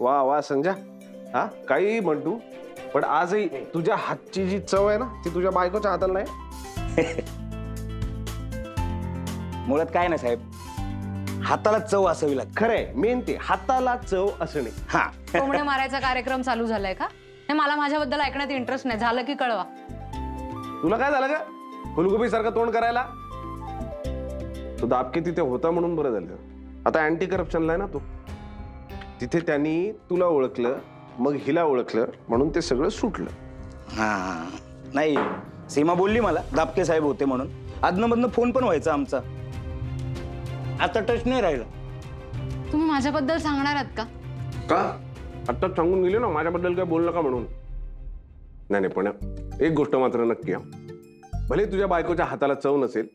वा वा संजय, हा काही म्हणतो पण आजही तुझ्या हातची जी चव आहे ना ती तुझ्या बायकोच्या हाताला नाही. मुळात काय नाही साहेब, हाताला चव असावी लागते. खरंय, मेन ते हाताला चव असणे. हा कोंबड्या मारायचा कार्यक्रम चालू झालाय का? हे मला माझ्याबद्दल ऐकण्यात इंटरेस्ट नाही. झालं की कळवा. तुला काय झालं का फुलगोबी सारखं तोंड करायला? तो दाबके तिथे होता म्हणून बरं झालं. आता अँटी करप्शनला आहे ना तो, तिथे त्यांनी तुला ओळखलं, मग हिला ओळखलं, म्हणून ते सगळं सुटलं. हा नाही, सीमा बोलली मला दापके साहेब होते म्हणून. आदनमधनं फोन पण व्हायचा आमचा. आता टच नाही राहिला. तुम्ही माझ्याबद्दल सांगणार आहात का? का आत्ताच सांगून गेले ना माझ्याबद्दल काय बोल नका म्हणून. नाही नाही, पण एक गोष्ट मात्र नक्की आहे, भले तुझ्या बायकोच्या हाताला चव नसेल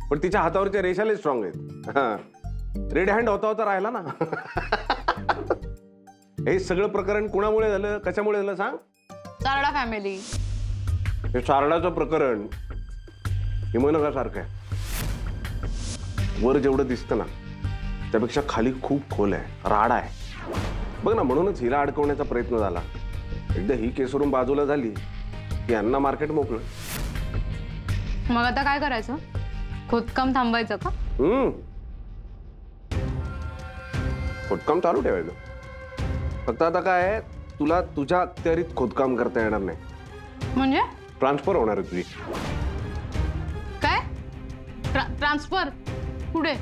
पण तिच्या हातावरच्या रेषाले स्ट्रॉंग आहेत. हा, रेड हँड होता होता राहिला ना. हे सगळं प्रकरण कुणामुळे झालं, कशामुळे झालं सांग? सारडा फॅमिली. हे सारडाचं प्रकरण हिमनगासारखं आहे. वर जेवढं दिसतं ना त्यापेक्षा खाली खूप खोल आहे, राडा आहे. बघ ना, म्हणूनच हिला अडकवण्याचा प्रयत्न झाला. एकदा ही केसवरून बाजूला झाली की यांना मार्केट मोकळं. मग आता काय करायचं? खोदकाम थांबायचं का? खोदकाम चालू ठेवायचं. फक्त आता काय आहे, तुला तुझ्या अखत्यारीत खोदकाम करता येणार नाही. म्हणजे ट्रान्सफर होणार आहे तुझी. काय? ट्रान्सफर कुठे?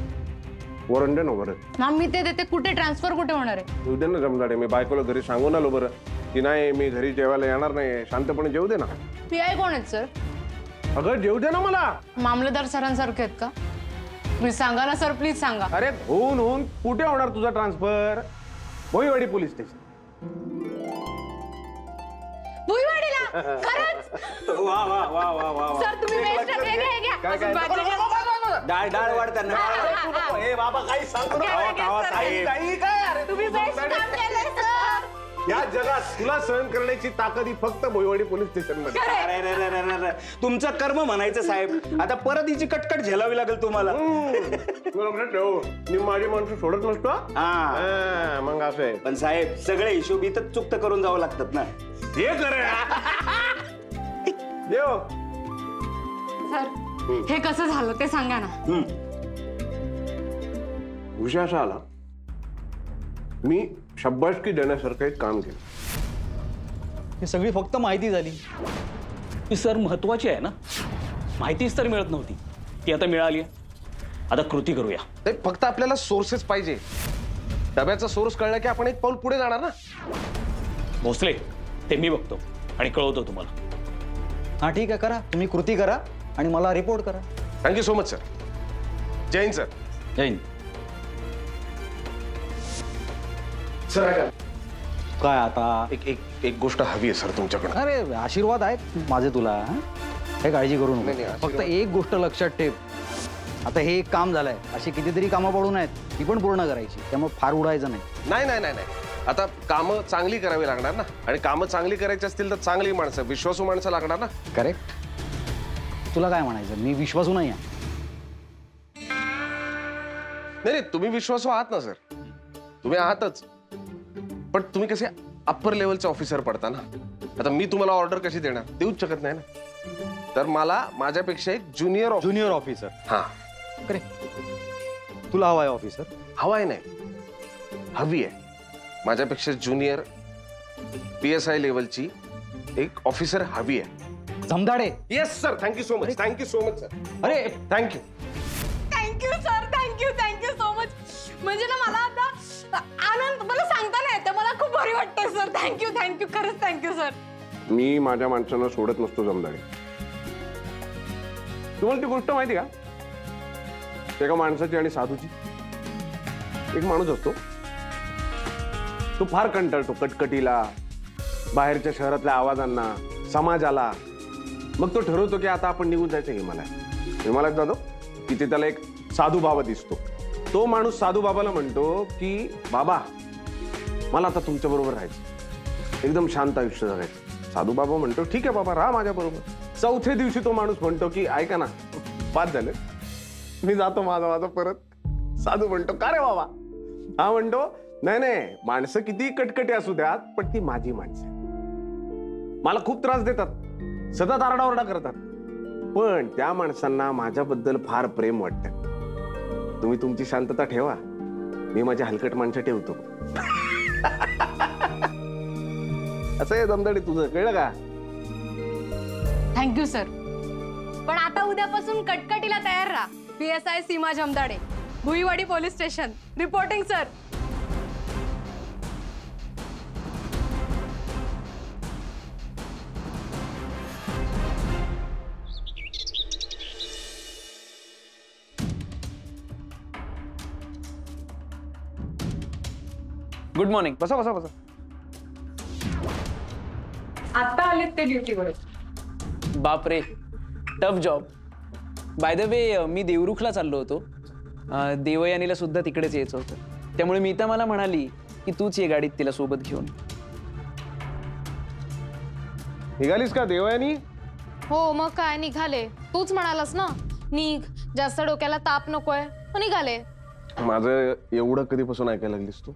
वॉरंट ना बरं. मग मी ते देते, कुठे ट्रान्सफर कुठे होणार आहे? उद्या ना जमदाडे, मी बायकोला घरी सांगून आलो बरं की नाही मी घरी जेवायला येणार नाही, शांतपणे जेवू दे ना. PI कोण आहेत सर? अगं जेवू दे ना मला. मामलेदार सरांसारखे आहेत का? प्लीज सांगा ना सर, प्लीज सांगा. अरे होऊन होऊन कुठे होणार तुझा ट्रान्सफर? Bhoiwadi police station. भुईवाडीला? खरंच? वा वा वा वा वा. सर तुम्ही बेस्ट आहे. घ्या, घ्या. काय काय? अजून बाजूला घ्या. डाळ डाळ वाढताना. ए बाबा काही सांगू घ्या, नका. घ्या, सर. काही काय अरे तुम्ही बेस्ट काम केलंय सर. या जगात तुला सहन करण्याची ताकद ही फक्त भोईवाडी पोलीस स्टेशन मध्ये. अरे रे रे रे रे. तुमचं कर्म म्हणायचं साहेब. आता परत हिची कटकट झेलावी लागेल तुम्हाला. माझी माणसं सोडत नसतो. हा मग असं आहे. पण साहेब सगळे हिशोब इथं चुकत करून जावं लागतात ना. हे करे देव. सर हे कसं झालं ते सांगा ना. विषय असा आला, मी शब्बासकी देण्यासारखं एक काम केलं. ही सगळी फक्त माहिती झाली. ही सर महत्वाची आहे ना. माहितीच तर मिळत नव्हती, ती आता मिळाली. आता कृती करूया. नाही, फक्त आपल्याला सोर्सेस पाहिजे. डब्याचा सोर्स कळला की आपण एक पाऊल पुढे जाणार ना. भोसले ते मी बघतो आणि कळवतो तुम्हाला. हा ठीक आहे, करा तुम्ही कृती करा आणि मला रिपोर्ट करा. Thank you so much sir. Jai Hind sir. Jai Hind. Sir काय आता? एक गोष्ट हवी आहे सर तुमच्याकडे. अरे आशीर्वाद आहेत माझे तुला. हे काळजी करू नाही, नको. आशीर्वाद. फक्त एक गोष्ट लक्षात ठेव, आता हे एक काम झालंय, अशी कितीतरी कामं पडून आहेत, ती पण पूर्ण करायची. त्यामुळे फार उडायचं नाही. नाही नाही नाही नाही, आता कामं चांगली करावी लागणार ना. आणि कामं चांगली करायची असतील तर चांगली माणसं, विश्वासू माणसं लागणार ना. करेक्ट. तुला काय म्हणायचं? मी विश्वासू नाही आहे. नाही तुम्ही विश्वासू आहात ना सर, तुम्ही आहातच. पण तुम्ही कसे अप्पर लेवलचे ऑफिसर पडता ना. आता मी तुम्हाला ऑर्डर कशी देणार, देऊच शकत नाही ना. तर मला माझ्यापेक्षा एक ज्युनियर ऑफिसर. हा करेक्ट. तुला हवा आहे ऑफिसर? हवाय नाही, हवी आहे. माझ्यापेक्षा ज्युनियर PSI लेवलची एक ऑफिसर हवी आहे. Jamdade. Yes sir. Thank you so much. Thank you so much sir. अरे thank you. Thank you sir. Thank you so much. म्हणजे ना मला आता आनंद, मला सांगता नाही येतं, मला खूप भारी वाटतंय सर. थँक्यू खरंच थँक्यू सर. मी माझ्या माणसांना सोडत नसतो जमदाडे. तुम्हाला ती गोष्ट माहिती का, एका माणसाची आणि साधूची. एक माणूस असतो, तो फार कंटाळतो कटकटीला, बाहेरच्या शहरातल्या आवाजांना, समाजाला. मग तो ठरवतो की आता आपण निघून जायचं हिमालयात जातो. तिथे त्याला एक साधू बाबा दिसतो. तो माणूस साधू बाबाला म्हणतो की बाबा मला आता तुमच्या बरोबर राहायचं, एकदम शांत आयुष्य जगायचं. साधू बाबा म्हणतो ठीक आहे बाबा, राहा माझ्या बरोबर. चौथ्या दिवशी तो माणूस म्हणतो की ऐका ना, बाद झालं, मी जातो माझा परत. साधू म्हणतो का रे बाबा? हा म्हणतो नाही नाही, माणसं किती कटकटी असू द्यात, पण ती माझी माणसं. मला खूप त्रास देतात, सतत आरडाओरडा करतात, पण त्या माणसांना माझ्याबद्दल फार प्रेम वाटतं. तुम्ही तुमची शांतता ठेवा, मी माझी हलकट माणसं ठेवतो. असं आहे दमदडी तुझं, कळलं का? Thank you sir. पण आता उद्यापासून कटकटीला तयार राहा. PSI Seema Jamdade, Bhuiwadi police station. Reporting sir. Good morning. बसा बसा बसा. आता आलेत ते ड्युटीवर. बापरे, tough job. By the way, मी देवरुखला चाललो होतो. देवयानीला सुद्धा तिकडेच यायचं होतं, त्यामुळे मीता मला म्हणाली की तूच ये गाडीत तिला सोबत घेऊन. निघालीस का देवयानी? हो मग काय, निघाले. तूच म्हणालास ना निघ, जास्त डोक्याला ताप नकोय, मग निघाले. माझं एवढं कधीपासून ऐकायला लागलीस तू?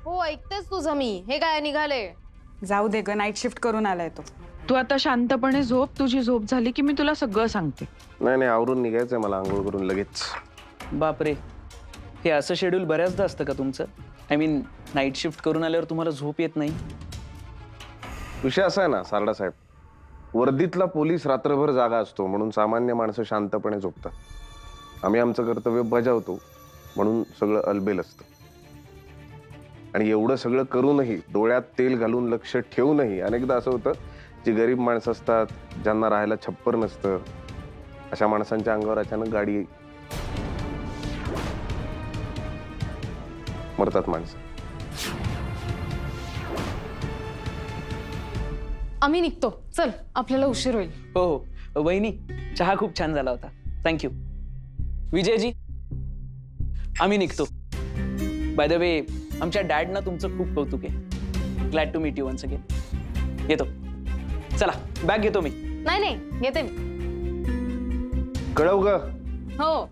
हो ऐकतेच तुझं मी. हे काय निघाले? जाऊ दे ग, नाईट शिफ्ट करून आलाय तो. तू आता शांतपणे झोप. तुझी झोप झाली की मी तुला सगळं सांगते. नाही नाही, आवरून निघायचंय मला, आंघोळ करून लगेच. बापरे, हे असं शेड्यूल बऱ्याचदा असतं का तुमचं? आय मीन, नाईट शिफ्ट करून आल्यावर तुम्हाला झोप येत नाही? विषय असा आहे ना सारडा साहेब, वर्दीतला पोलीस रात्रभर जागा असतो म्हणून सामान्य माणसं शांतपणे झोपतात. आम्ही आमचं कर्तव्य बजावतो म्हणून सगळं अलबेल असतं. आणि एवढं सगळं करूनही, डोळ्यात तेल घालून लक्ष ठेवूनही अनेकदा असं होतं, जी गरीब माणसं असतात, ज्यांना राहायला छप्पर नसतं, अशा माणसांच्या अंगावर अचानक गाडी मरतात माणसं. आम्ही निघतो, चल आपल्याला उशीर होईल. हो हो वहिनी, चहा खूप छान झाला होता, थँक्यू. विजयजी, आम्ही निघतो. बाय द वे, आमच्या डॅडना तुमचं खूप कौतुक आहे. Glad to meet you once again. येतो. चला, बॅग घेतो मी. नाही नाही, घेते मी. कळव ग. हो.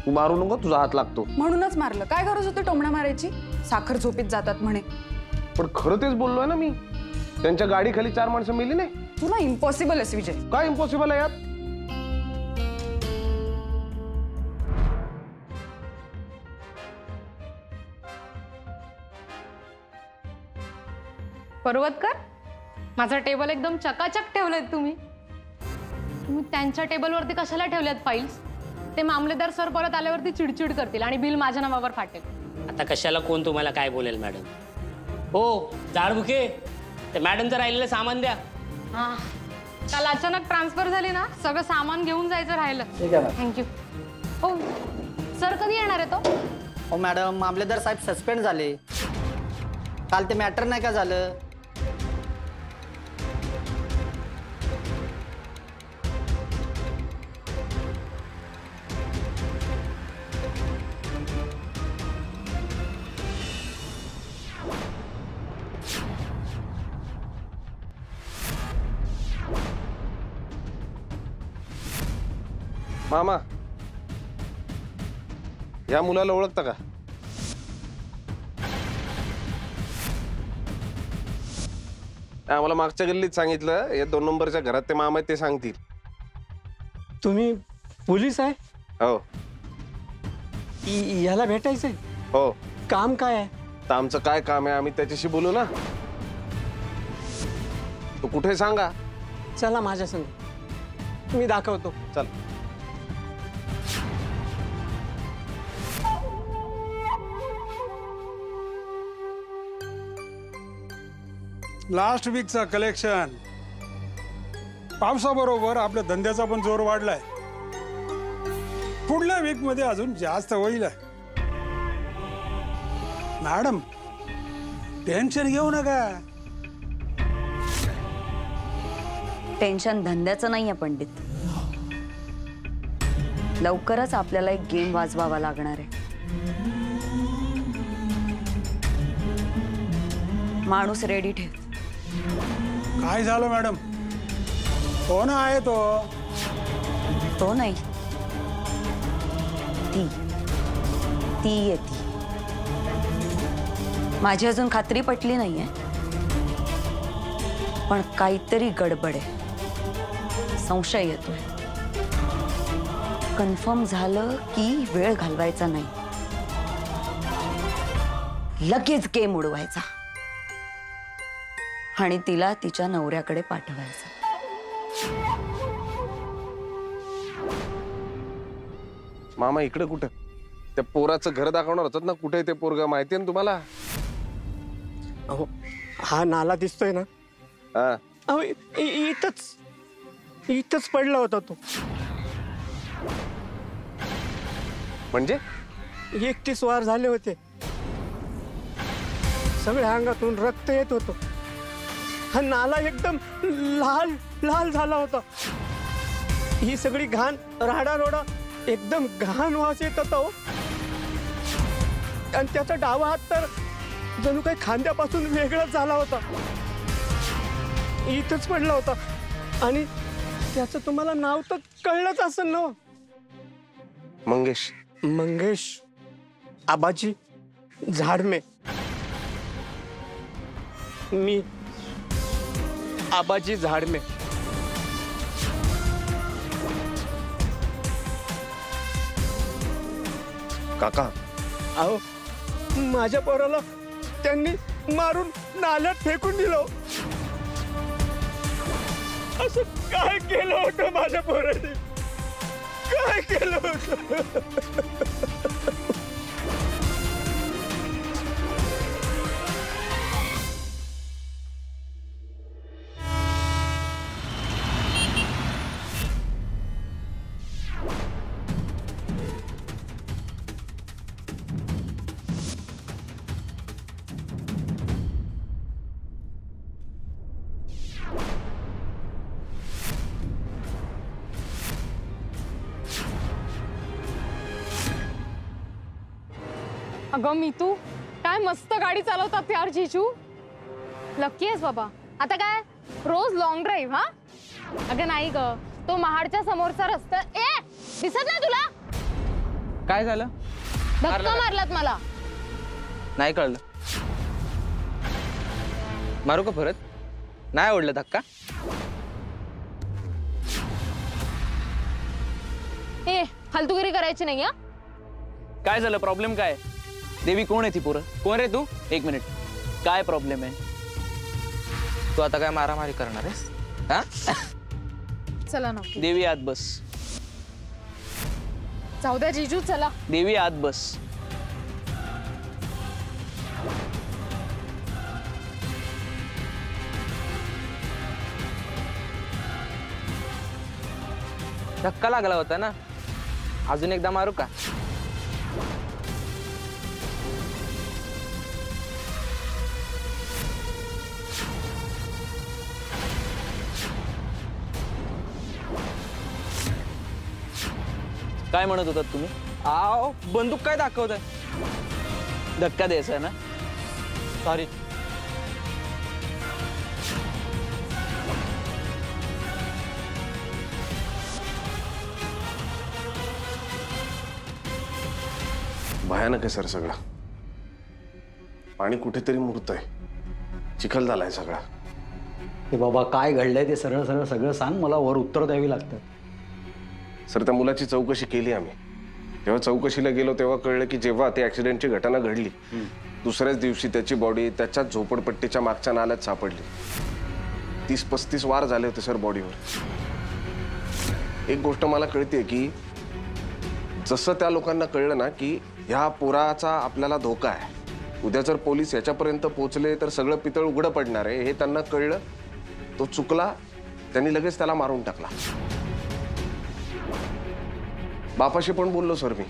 तू मारू नको, तुझा हात लागतो. म्हणूनच मारलं. काय गरज होती टोमणा मारायची? साखर झोपीत जातात म्हणे. पण खरं तेच बोललोय ना मी. त्यांच्या गाडीखाली 4 माणसं मेली नाही. तुला इम्पॉसिबल आहे विजय. काय इम्पॉसिबल आहे यात? पर्वतकर, माझा टेबल एकदम चकाचक ठेवलेत तुम्ही. तुम्ही त्यांच्या टेबलवरती कशाला ठेवल्यात फाईल्स? ते मामलेदार सर परत आल्यावरती चिडचिड करतील आणि बिल माझ्या नावावर फाटेल. आता कशाला कोण तुम्हाला काय बोलेल मॅडम? हो जाडबुके, ते मॅडमचं राहिलेलं सामान द्या. हा, काल अचानक ट्रान्सफर झाली ना, सगळं सामान घेऊन जायचं राहिलं. थँक्यू. हो सर, कधी येणार आहे तो? हो मॅडम, मामलेदार साहेब सस्पेंड झाले. काल ते मॅटर नाही का झालं? मामा, या मुलाला ओळखता का? आम्हाला मागच्या गल्लीत सांगितलं, या 2 नंबरच्या घरात ते मामा आहेत, ते सांगतील. तुम्ही पोलीस आहे? हो याला भेटायचंय? हो. काम काय आहे? तर आमचं काय काम आहे आम्ही त्याच्याशी बोलू ना. तू कुठे सांगा. चला माझ्या संग, मी दाखवतो. चल. लास्ट वीकचा कलेक्शन पावसाबरोबर आपल्या धंद्याचा पण जोर वाढलाय. पुढल्या वीक मध्ये अजून जास्त होईल. मॅडम टेन्शन घेऊ नका. टेन्शन धंद्याचं नाहीये पंडित. लवकरच आपल्याला एक गेम वाजवावा लागणार आहे. माणूस रेडी ठेव. काय झालं मॅडम? कोण आहे तो? तो नाही, ती येते. माझी अजून खात्री पटली नाहीये, पण काहीतरी गडबड आहे. संशय येतोय. कन्फर्म झालं की वेळ घालवायचा नाही, लगेच गेम उडवायचा आणि तिला तिच्या नवऱ्याकडे पाठवायचं. मामा इकडे कुठं? त्या पोराचं घर दाखवणार होतात ना, कुठे ते पोरग माहितीये ना तुम्हाला? अहो हा नाला दिसतोय ना, हा अहो इथंच पडला होता तो. म्हणजे 31 वार झाले होते, सगळ्या अंगातून रक्त येत होतं. हा नाला एकदम लाल लाल झाला होता. ही सगळी घाण, राडारोडा, एकदम घाण वास येत होता हो. आणि त्याचा डावा हात तर जणू काही खांद्यापासून वेगळाच झाला होता. इथंच पडला होता. आणि त्याचं तुम्हाला नाव तर कळलंच असेल ना? मंगेश. मंगेश आबाजी झाडमे. मी आबाजी झाडमे. काका, अहो माझ्या पोराला त्यांनी मारून नाल्यात फेकून दिलं. असं काय केलं होतं माझ्या पोराने? काय केलं होतं? अगं मीतू, काय मस्त गाडी चालवतात यार जीजू. लकी आहेस बाबा. आता काय रोज लॉंग ड्राईव्ह? हा अगं नाही ग, तो महाडच्या समोरचा रस्ता. दिसत नाही तुला? काय झालं? धक्का मारलात मला. नाही कळलं. मारू का परत? नाही आवडलं धक्का? फालतूगिरी करायची नाही. हा काय झालं? प्रॉब्लेम काय? देवी कोण आहे ती पोरं? कोण रे तू? एक मिनिट, काय प्रॉब्लेम आहे? तू आता काय मारामारी करणार आहेस? हा? चला ना देवी आत बस. जाऊ द्या जीजू, चला. देवी आत बस. धक्का लागला होता ना, अजून एकदा मारू का? काय म्हणत होतात तुम्ही? आओ बंदूक काय दाखवताय? धक्का द्यायचा ना? सॉरी. भयानक आहे सर सगळं. पाणी कुठेतरी मुरत आहे, चिखल झालाय सगळा. ते बाबा काय घडलंय ते सरळ सरळ सगळं सांग, मला वर उत्तर द्यावी लागतात. सर त्या मुलाची चौकशी केली आम्ही. जेव्हा चौकशीला गेलो तेव्हा कळलं की जेव्हा ते ऍक्सिडेंटची घटना घडली दुसऱ्याच दिवशी त्याची बॉडी त्याच्याच झोपडपट्टीच्या मागच्या नाल्यात सापडली. 30-35 वार झाले होते सर बॉडीवर. एक गोष्ट मला कळते की जसं त्या लोकांना कळलं ना की ह्या पोराचा आपल्याला धोका आहे, उद्या जर पोलीस याच्यापर्यंत पोहोचले तर सगळं पितळ उघडं पडणार आहे, हे त्यांना कळलं. तो चुकला, त्यांनी लगेच त्याला मारून टाकला. बापाशी पण बोललो सर मी.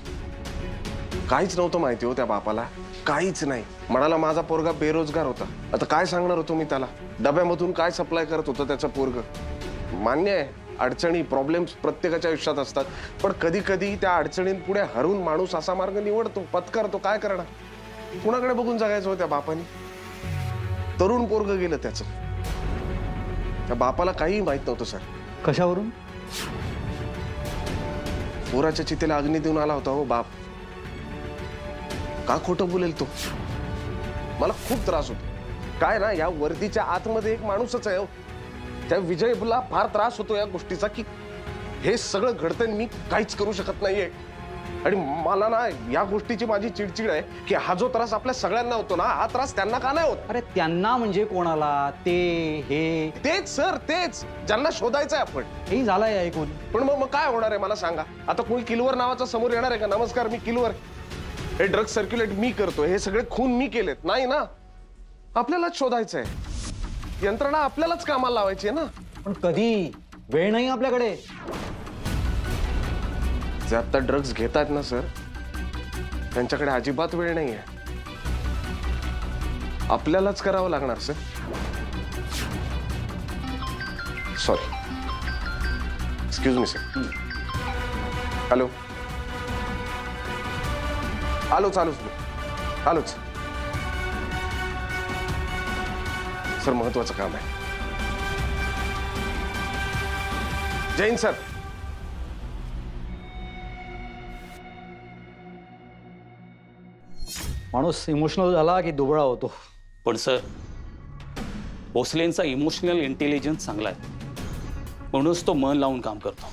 काहीच नव्हतं माहिती हो त्या बापाला, काहीच नाही. म्हणाला माझा पोरगा बेरोजगार होता. आता काय सांगणार होतो मी त्याला? डब्यामधून काय सप्लाय करत होतं त्याचं पोरग? मान्य आहे अडचणी, प्रॉब्लेम्स प्रत्येकाच्या आयुष्यात असतात, पण कधी कधी त्या अडचणींपुढे हरून माणूस असा मार्ग निवडतो, पत्करतो. काय करणार? कुणाकडे बघून जगायचं हो त्या बापाने? तरुण पोरग गेलं त्याचं. त्या बापाला काही माहित नव्हतं सर. कशावरून? पोराच्या चितेला अग्नी देऊन आला होता हो बाप. का खोटं बोलेल तो? मला खूप त्रास होतो. काय ना, या वर्दीच्या आतमध्ये एक माणूसच आहे हो. त्या विजयला फार त्रास होतो या गोष्टीचा की हे सगळं घडतंय, मी काहीच करू शकत नाहीये. आणि मला ना या गोष्टीची माझी चिडचिड आहे की हा जो त्रास आपल्या सगळ्यांना होतो ना, हा त्रास त्यांना का नाही होत? अरे त्यांना म्हणजे कोणाला? ते हे तेच सर, तेच ज्यांना शोधायचंय आपण. हेही झालंय ऐकून. पण मग काय होणार आहे मला सांगा? आता कोणी किलवर नावाचा समोर येणार आहे का? नमस्कार, मी किलवर, हे ड्रग सर्क्युलेट मी करतोय, हे सगळे खून मी केलेत? नाही ना. आपल्यालाच शोधायचंय, यंत्रणा आपल्यालाच कामाला लावायची आहे ना. पण कधी? वेळ नाही आपल्याकडे. जे आता ड्रग्ज घेतात ना सर, त्यांच्याकडे अजिबात वेळ नाहीये. आपल्यालाच करावं लागणार sir. Sorry, excuse me sir. Hello, आलोच आलोच सर, महत्वाचं काम आहे. जैन सर. माणूस इमोशनल झाला की दुबळा होतो. पण सर, भोसलेंचा इमोशनल इंटेलिजन्स चांगला आहे, म्हणूनच तो मन लावून काम करतो.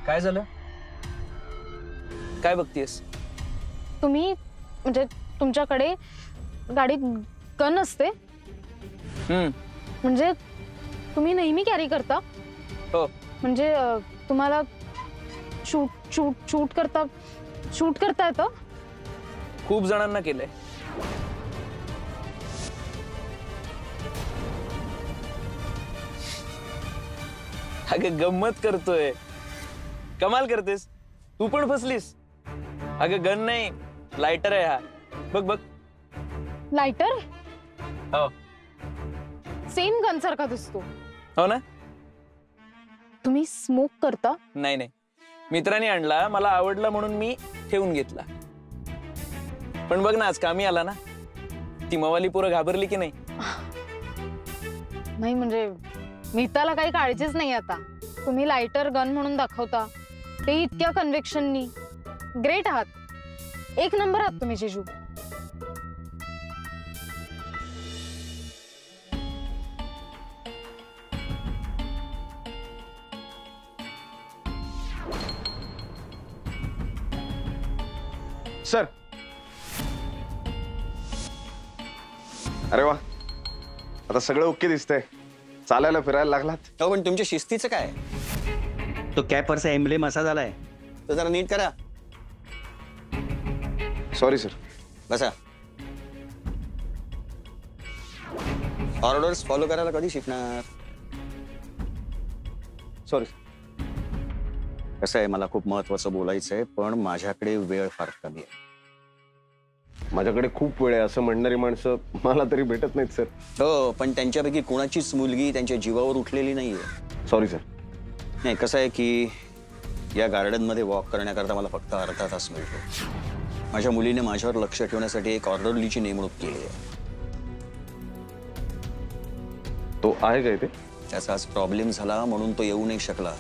काय झालं? काय बघतीयस? तुम्ही म्हणजे तुमच्याकडे गाडीत गन असते? म्हणजे तुम्ही नेहमी कॅरी करता? हो. म्हणजे तुम्हाला शूट करता येतं? खूप जणांना केलंय. अगं गंमत करतोय. कमाल करतेस. तू पण फसलीस. अगं गन नाही, लायटर आहे हा. बघ बघ. लायटर? हो. सेम गन सारखा दिसतो. हो ना. तुम्ही स्मोक करता? नाही नाही, मित्राने आणला, मला आवडला म्हणून मी ठेवून घेतला. पण बघ ना, आज कामी आला ना. ती मवाली पोरं घाबरली की नाही? नाही म्हणजे मिताला काही काळजीच नाही आता. तुम्ही लायटर गन म्हणून दाखवता, ते इतक्या कन्व्हिक्शननी. ग्रेट आहात, एक नंबर आहात तुम्ही जिजू. सर. अरे वा, आता सगळं ओके दिसतंय. चालायला फिरायला लागलात. हो, पण तुमच्या शिस्तीचं काय? तो कॅपरचा एम्ब्लेम असा झालाय, तो जरा नीट करा. Sorry sir. बसा. ऑर्डर्स फॉलो करायला कधी शिकणार? सॉरी. कसं आहे, मला खूप महत्वाचं बोलायचं आहे, पण माझ्याकडे वेळ फार कमी आहे. माझ्याकडे खूप वेळ आहे असं म्हणणारी माणसं मला तरी भेटत नाहीत सर. हो, पण त्यांच्यापैकी कोणाचीच मुलगी त्यांच्या जीवावर उठलेली नाहीये. Sorry sir. नाही, कसं आहे की या गार्डनमध्ये वॉक करण्याकरता मला फक्त अर्धा तास मिळतो. माझ्या मुलीने माझ्यावर लक्ष ठेवण्यासाठी एक ऑर्डरलीची नेमणूक केली आहे. तो आहे काय ते? त्याचा आज प्रॉब्लेम झाला म्हणून तो येऊ नाही शकला,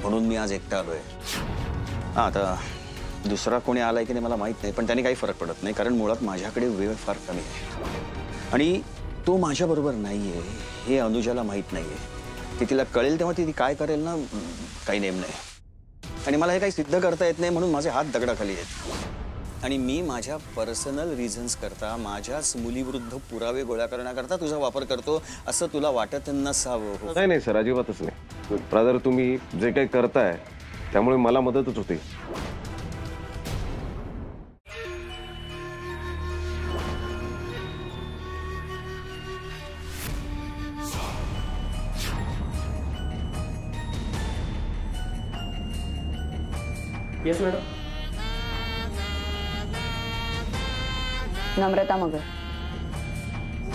म्हणून मी आज एकटा आलोय. हा, आता दुसरा कोणी आलाय की नाही मला माहित नाही, पण त्याने काही फरक पडत नाही, कारण मुळात माझ्याकडे वेळ फार कमी आहे. आणि तो माझ्या बरोबर नाहीये हे अनुजाला माहित नाहीये. ती तिला कळेल तेव्हा ती काय करेल ना, काही नेम नाही. आणि मला हे काही सिद्ध करता येत नाही, म्हणून माझे हात दगडाखाली आहेत. आणि मी माझ्या पर्सनल रिझन्स करता, माझ्याच मुलीविरुद्ध पुरावे गोळा करण्याकरता तुझा वापर करतो, असं तुला वाटत नसावं. नाही नाही सर, अजिबातच नाही. ब्रदर, तुम्ही जे काही करताय त्यामुळे मला मदतच होते. Yes madam. नम्रता मगर,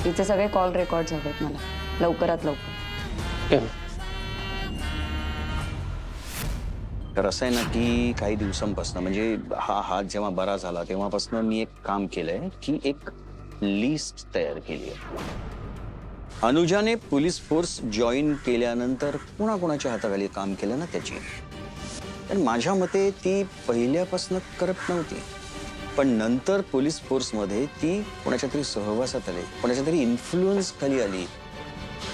तिचे सगळे कॉल रेकॉर्ड हवेत मला लवकरात लवकर. तर असं आहे ना की काही दिवसांपासून म्हणजे हा हात जेव्हा बरा झाला तेव्हापासून मी एक काम केलंय की एक लिस्ट तयार केली आहे. अनुजाने पोलीस फोर्स जॉईन केल्यानंतर कोणाकोणाच्या हाताखाली काम केलं ना त्याची. पण माझ्या मते ती पहिल्यापासून करत नव्हती, पण नंतर पोलीस फोर्समध्ये ती कोणाच्या तरी सहवासात आली, कोणाच्या तरी इन्फ्लुएन्स खाली आली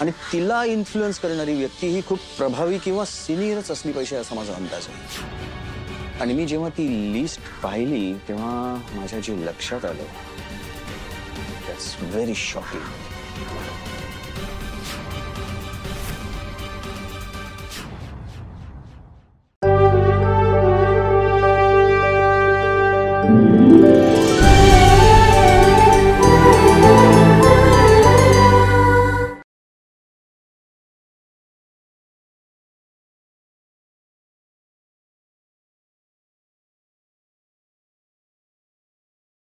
आणि तिला इन्फ्लुएन्स करणारी व्यक्ती ही खूप प्रभावी किंवा सिनियरच असली पाहिजे असा माझा अंदाज आहे. आणि मी जेव्हा ती लिस्ट पाहिली तेव्हा माझ्या जे लक्षात आलं दॅट्स व्हेरी शॉकिंग.